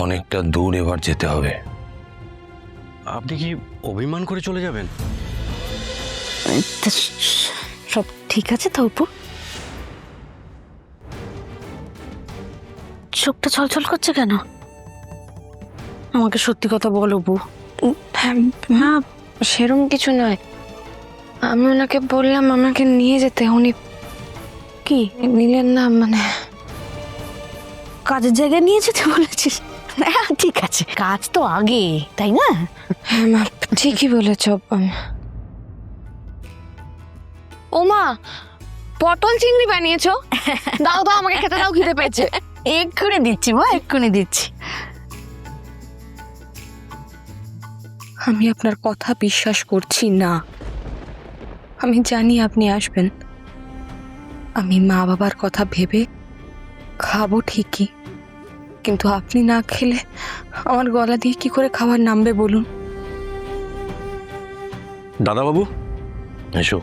অনেকটা দূর এবার যেতে হবে। আপনি কি অভিমান করে চলে যাবেন? তা সব ঠিক আছে তো অপু? চোখটা ছলছল করছে কেন? আমাকে সত্যি কথা বলো অপু। না, সেরম কিছু নয়। আমি ওনাকে বললাম আমাকে নিয়ে যেতে, উনি কি নিলেন না। মানে কাজের জায়গায় নিয়ে যেতে বলেছিস? হ্যাঁ ঠিক আছে, কাজ তো আগে, তাই না? হ্যাঁ মা, ঠিকই বলেছ। ওমা, পটল চিংড়ি বানিয়েছো? দাও দাও, আমাকে খেতে দাও, খিদে পেয়েছে। এক্ষুনি দিচ্ছি মা, এক্ষুনি দিচ্ছি। আমি আপনার কথা বিশ্বাস করছি না। আমি জানি আপনি আসবেন, আমি মা বাবার কথা ভেবে খাবো ঠিকই, কিন্তু আপনি না খেলে আমার গলা দিয়ে কি করে খাবার নামবে বলুন? দাদাবাবু, এসো।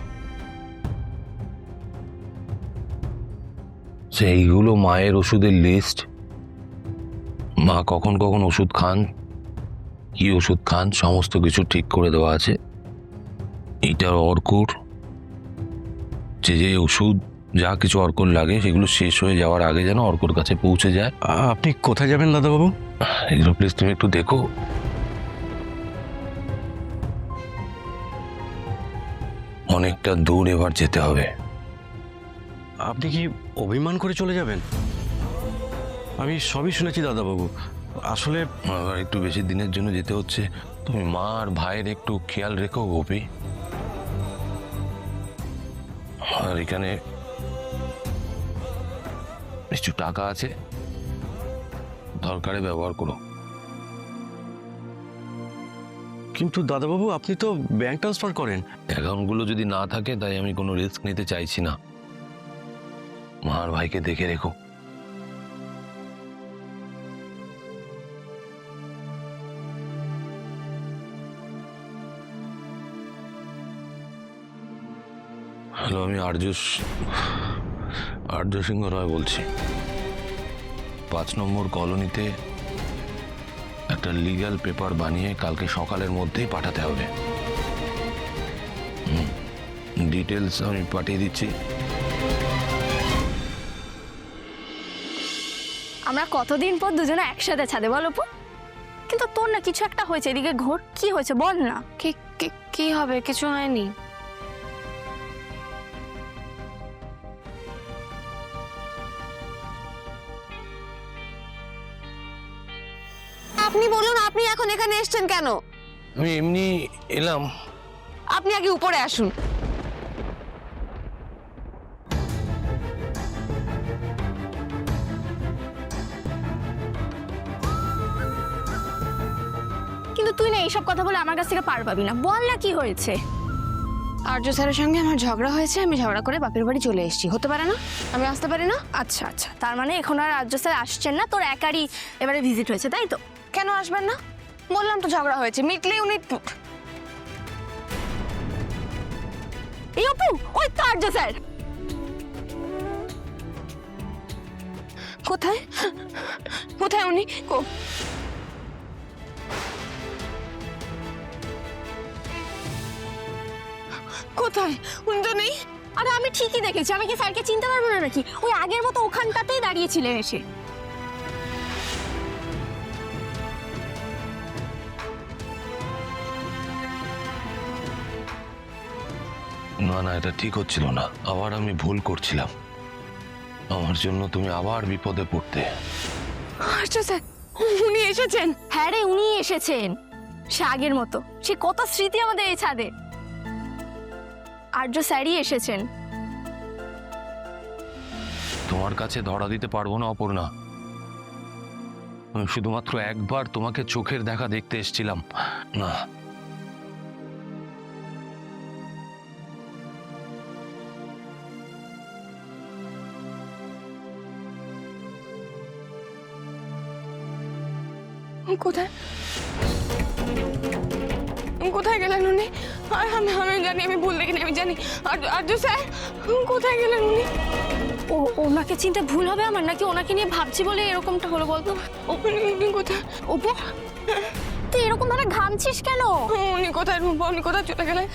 সেইগুলো মায়ের ওষুধের লিস্ট। মা কখন কখন ওষুধ খান, কি ওষুধ খান, সমস্ত কিছু ঠিক করে দেওয়া আছে। এইটার অর্কুর, যে যে ওষুধ যা কিছু অর্কুর লাগে সেগুলো শেষ হয়ে যাওয়ার আগে যেন অর্কুর কাছে পৌঁছে যায়। আপনি কোথায় যাবেন দাদাবাবু? এগুলো প্লিজ তুমি একটু দেখো। অনেকটা দূর এবার যেতে হবে। আপনি কি অভিমান করে চলে যাবেন? আমি সবই শুনেছি দাদাবাবু। আসলে আবার একটু বেশি দিনের জন্য যেতে হচ্ছে। তুমি মা আর ভাইয়ের একটু খেয়াল রেখো গোপী। আর এখানে কিছু টাকা আছে, দরকারে ব্যবহার করো। কিন্তু দাদাবাবু, আপনি তো ব্যাংক ট্রান্সফার করেন। অ্যাকাউন্টগুলো যদি না থাকে তাই আমি কোনো রিস্ক নিতে চাইছি না। মা আর ভাইকে দেখে রেখো। হ্যালো, আমি আর্য সিংহ রয় বলছি। 5 নম্বর কলোনিতে একটা লিগ্যাল পেপার বানিয়ে কালকে সকালের মধ্যেই পাঠাতে হবে। ডিটেলস আমি পাঠিয়ে দিচ্ছি। আমরা কতদিন পর দুজনে একসাথে ছাদে, বল অপু? কিন্তু তোর না কিছু একটা হয়েছে, এদিকে ঘোর, কি হয়েছে বল না। কি হবে? কিছু হয়নি। আপনি বলুন, আপনি এখন এখানে এসেছেন কেন? আমি এমনি এলাম। আপনি আগে উপরে আসুন। কিন্তু তুই না এইসব কথা বলে আমার কাছ থেকে পার পাবি না, বল না কি হয়েছে। আর্য স্যারের সঙ্গে আমার ঝগড়া হয়েছে, আমি ঝগড়া করে বাপের বাড়ি চলে এসেছি। হতে পারে না? আমি আসতে পারি না? আচ্ছা আচ্ছা, তার মানে এখন আর রাজ্য স্যার আসছেন না, তোর একারই এবারে ভিজিট হয়েছে, তাই তো? কেন আসবেন না? বললাম তো ঝগড়া হয়েছে, মিটলে উনি। এই অপু, ওই তো রাজ্য স্যার। কোথায় কোথায় উনি? কোথায়? উনি তো নেই। আরে আমি ঠিকই দেখেছি, আমি কি স্যারকে চিনতে পারবো না নাকি? ওই আগের মতো ওখানটাতেই দাঁড়িয়েছিলেন এসে। না না, এটা ঠিক হচ্ছিল না। আবার আমি ভুল করছিলাম। আমার জন্য তুমি আবার বিপদে পড়তে। আচ্ছা স্যার, উনি এসেছেন? হ্যাঁ রে, উনি এসেছেন। সে আগের মতো, সে কত স্মৃতি আমাদের এই ছাদে। আর্য স্যারই এসেছেন। তোমার কাছে ধরা দিতে পারবো না অপর্ণা। আমি শুধুমাত্র একবার তোমাকে চোখের দেখা দেখতে এসেছিলাম। না, কোথায় কোথায় গেলেন উনি? আমি জানি, আমি ভুল দেখিনি, আমি জানি। আর্য স্যার, কোথায় গেলেন উনি? ওনাকে চিনতে ভুল হবে আমার, নাকি ওনাকে নিয়ে ভাবছি বলে এরকমটা হলো বলতো? উনি কোথায়? অপু, তুই এরকম ভাবে ঘামছিস কেন? উনি কোথায় রুম্পা? উনি কোথায় চলে গেলেন?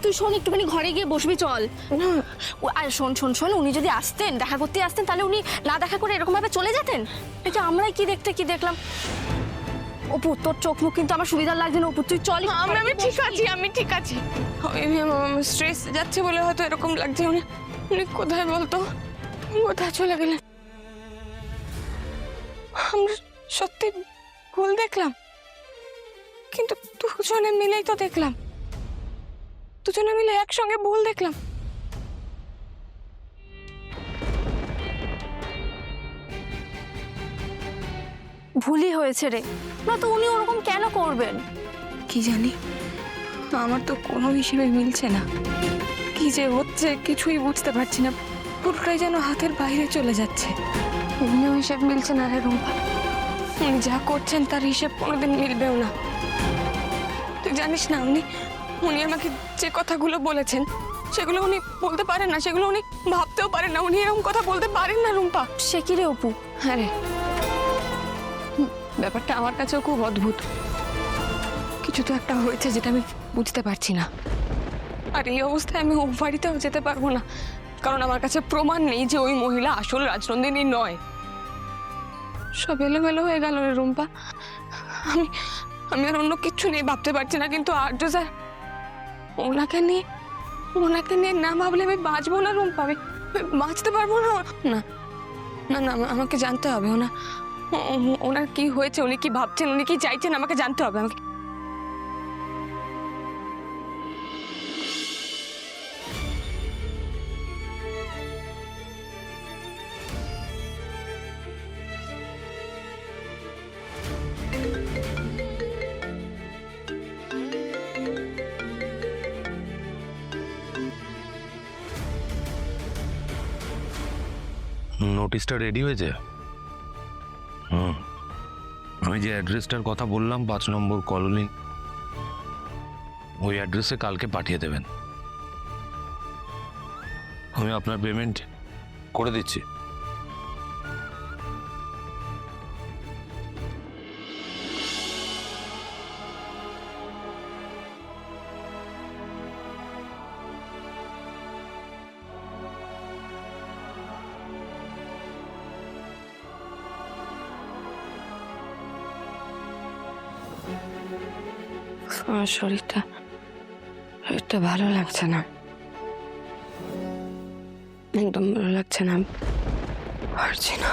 তুই শোন, একটুখানি ঘরে গিয়ে বসবি, চল। আর শোন, উনি যদি আসতেন, দেখা করতে আসতেন, তাহলে উনি না দেখা করে এরকম ভাবে চলে যেতেন? এটা আমরাই কি দেখলাম। অপু, তোর চোখ মুখ কিন্তু আমার সুবিধার লাগছে না। অপু, তুই চল। আমি ঠিক আছি। স্ট্রেস যাচ্ছে বলে হয়তো এরকম লাগছে। উনি কোথায় বলতো? কোথায় চলে গেলেন? আমরা সত্যি ভুল দেখলাম, কিন্তু দুজনে মিলেই তো দেখলাম। দুজনে মিলে একসঙ্গে ভুল দেখলাম। ভুলই হয়েছে রে, না তো উনি ওরকম কেন করবেন? কি জানি, আমার তো কোনো হিসেবে মিলছে না। কি যে হচ্ছে কিছুই বুঝতে পারছি না। পুরোটাই যেন হাতের বাইরে চলে যাচ্ছে। এমনিও হিসেব মিলছে না রে রুম্পা। উনি যা করছেন তার হিসেব কোনোদিন মিলবেও না। তুই জানিস না, উনি আমাকে যে কথাগুলো বলেছেন সেগুলো উনি বলতে পারেন না, সেগুলো উনি ভাবতেও পারেন না। উনি এরকম কথা বলতে পারেন না রুম্পা। সে কি রে অপু? হ্যাঁ রে, ব্যাপারটা আমার কাছেও খুব অদ্ভুত। কিছু তো একটা হয়েছে যেটা আমি বুঝতে পারছি না। আর এই অবস্থায় আমি ও বাড়িতেও যেতে পারবো না, কারণ আমার কাছে প্রমাণ নেই যে ওই মহিলা আসল রাজনন্দিনী নয়। সব এলোমেলো হয়ে গেল রে রুম্পা। আমি আর অন্য কিচ্ছু নেই, ভাবতে পারছি না। কিন্তু আর্য স্যার, ওনাকে নিয়ে না ভাবলে আমি বাঁচবো না রুম্পা। আমি বাঁচতে পারবো না। না না না, আমাকে জানতে হবে ওনার কি হয়েছে, উনি কি ভাবছেন, উনি কি চাইছেন, আমাকে জানতে হবে। আমাকে নোটিশটা রেডি হয়েছে? হুম, আমি যে অ্যাড্রেসটার কথা বললাম 5 নম্বর কলোনি, ওই অ্যাড্রেসে কালকে পাঠিয়ে দেবেন। আমি আপনার পেমেন্ট করে দিচ্ছি। আমার শরীরটা ভালো লাগছে না, একদম ভালো লাগছে না। পারছি না।